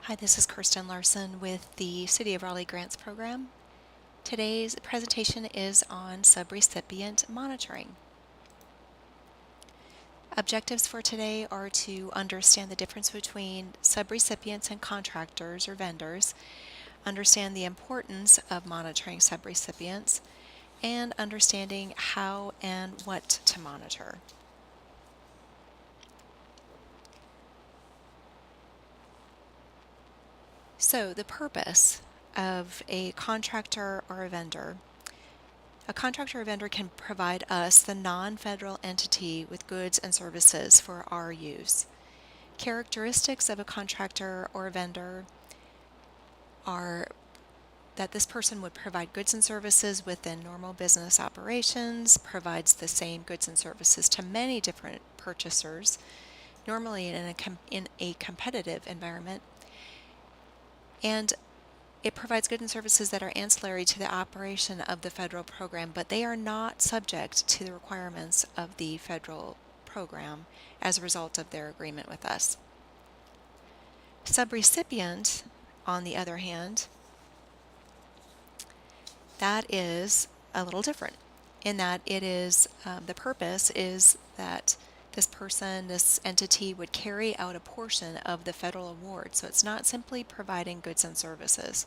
Hi, this is Kirsten Larson with the City of Raleigh Grants Program. Today's presentation is on subrecipient monitoring. Objectives for today are to understand the difference between subrecipients and contractors or vendors, understand the importance of monitoring subrecipients, and understanding how and what to monitor. So, the purpose of a contractor or a vendor. A contractor or vendor can provide us, the non-federal entity, with goods and services for our use. Characteristics of a contractor or a vendor are that this person would provide goods and services within normal business operations, provides the same goods and services to many different purchasers, normally in a competitive environment, and it provides goods and services that are ancillary to the operation of the federal program, but they are not subject to the requirements of the federal program as a result of their agreement with us. Subrecipient, on the other hand, that is a little different in that it is, the purpose is that this person, this entity would carry out a portion of the federal award. So it's not simply providing goods and services.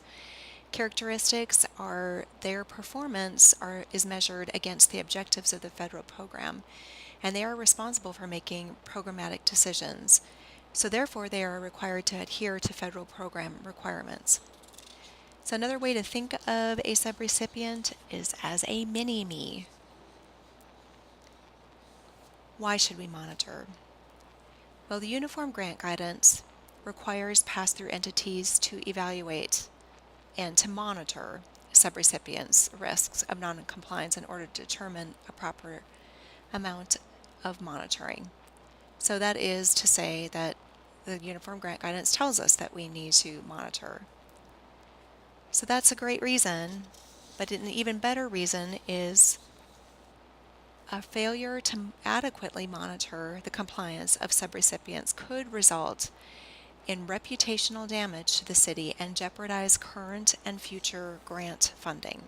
Characteristics are their performance is measured against the objectives of the federal program, and they are responsible for making programmatic decisions. So therefore, they are required to adhere to federal program requirements. So another way to think of a subrecipient is as a mini-me. Why should we monitor? Well, the Uniform Grant Guidance requires pass-through entities to evaluate and to monitor subrecipients' risks of non-compliance in order to determine a proper amount of monitoring. So that is to say that the Uniform Grant Guidance tells us that we need to monitor. So that's a great reason, but an even better reason is a failure to adequately monitor the compliance of subrecipients could result in reputational damage to the city and jeopardize current and future grant funding.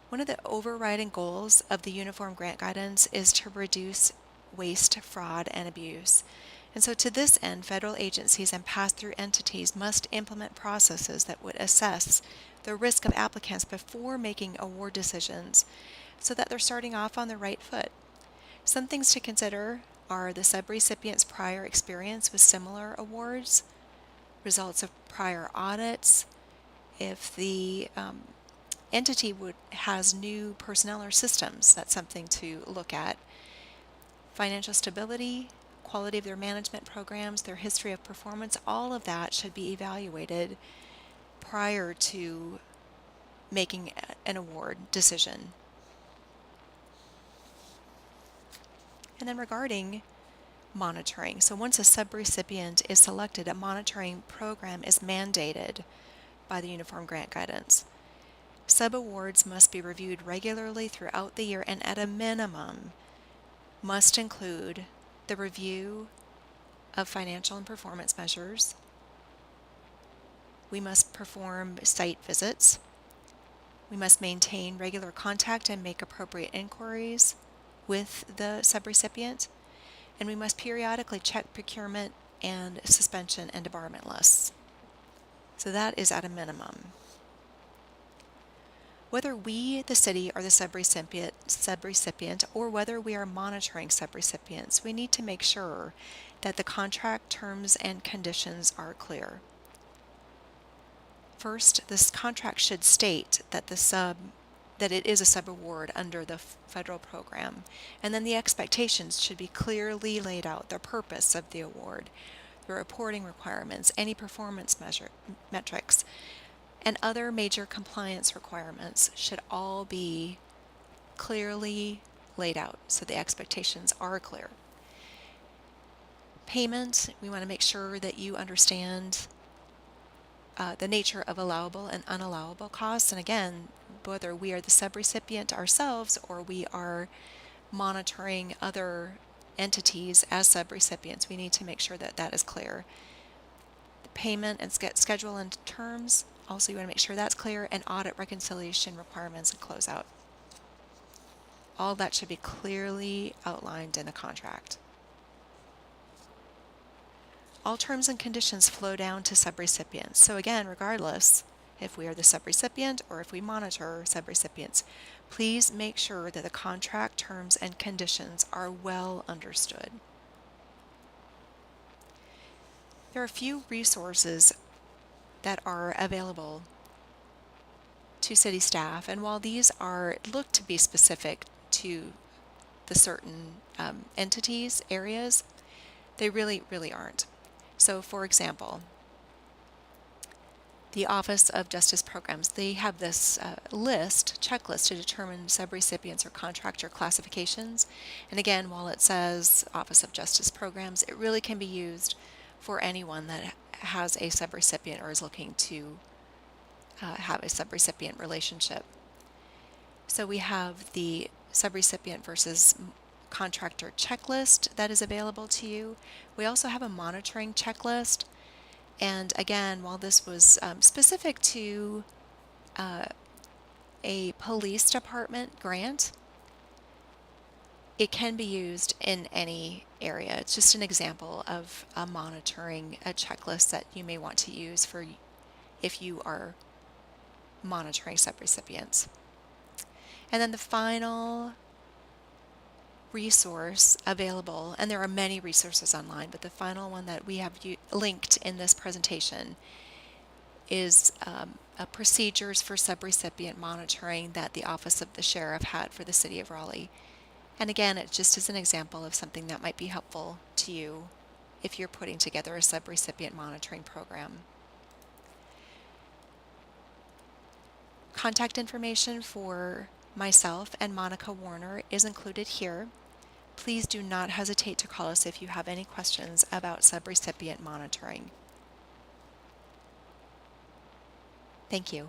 One of the overriding goals of the Uniform Grant Guidance is to reduce waste, fraud, and abuse. And so to this end, federal agencies and pass-through entities must implement processes that would assess the risk of applicants before making award decisions so that they're starting off on the right foot. Some things to consider are the subrecipient's prior experience with similar awards, results of prior audits, if the entity has new personnel or systems, that's something to look at, financial stability, quality of their management programs, their history of performance, all of that should be evaluated prior to making an award decision. And then regarding monitoring, so once a subrecipient is selected, a monitoring program is mandated by the Uniform Grant Guidance. Subawards must be reviewed regularly throughout the year and at a minimum must include the review of financial and performance measures. We must perform site visits. We must maintain regular contact and make appropriate inquiries with the subrecipient. And we must periodically check procurement and suspension and debarment lists. So that is at a minimum. Whether we, the city, are the subrecipient, or whether we are monitoring subrecipients, we need to make sure that the contract terms and conditions are clear. First, this contract should state that it is a subaward under the federal program, and then the expectations should be clearly laid out, the purpose of the award, the reporting requirements, any performance metrics, and other major compliance requirements should all be clearly laid out so the expectations are clear. Payment, we want to make sure that you understand the nature of allowable and unallowable costs, and again, whether we are the subrecipient ourselves or we are monitoring other entities as subrecipients. We need to make sure that that is clear. The payment and schedule and terms, also you want to make sure that's clear, and audit reconciliation requirements and closeout. All that should be clearly outlined in the contract. All terms and conditions flow down to subrecipients. So again, regardless if we are the subrecipient or if we monitor subrecipients, please make sure that the contract terms and conditions are well understood. There are a few resources that are available to city staff, and while these look to be specific to the certain entities, areas, they really aren't. So for example, the Office of Justice Programs, they have this checklist to determine subrecipients or contractor classifications. And again, while it says Office of Justice Programs, it really can be used for anyone that has a subrecipient or is looking to have a subrecipient relationship. So we have the subrecipient versus contractor checklist that is available to you. We also have a monitoring checklist. And again, while this was specific to a police department grant, it can be used in any area. It's just an example of a checklist that you may want to use for if you are monitoring subrecipients. And then the final resource available, and there are many resources online, but the final one that we have linked in this presentation is procedures for subrecipient monitoring that the Office of the Sheriff had for the City of Raleigh. And again, it just is an example of something that might be helpful to you if you're putting together a subrecipient monitoring program. Contact information for myself and Monica Warner is included here. Please do not hesitate to call us if you have any questions about subrecipient monitoring. Thank you.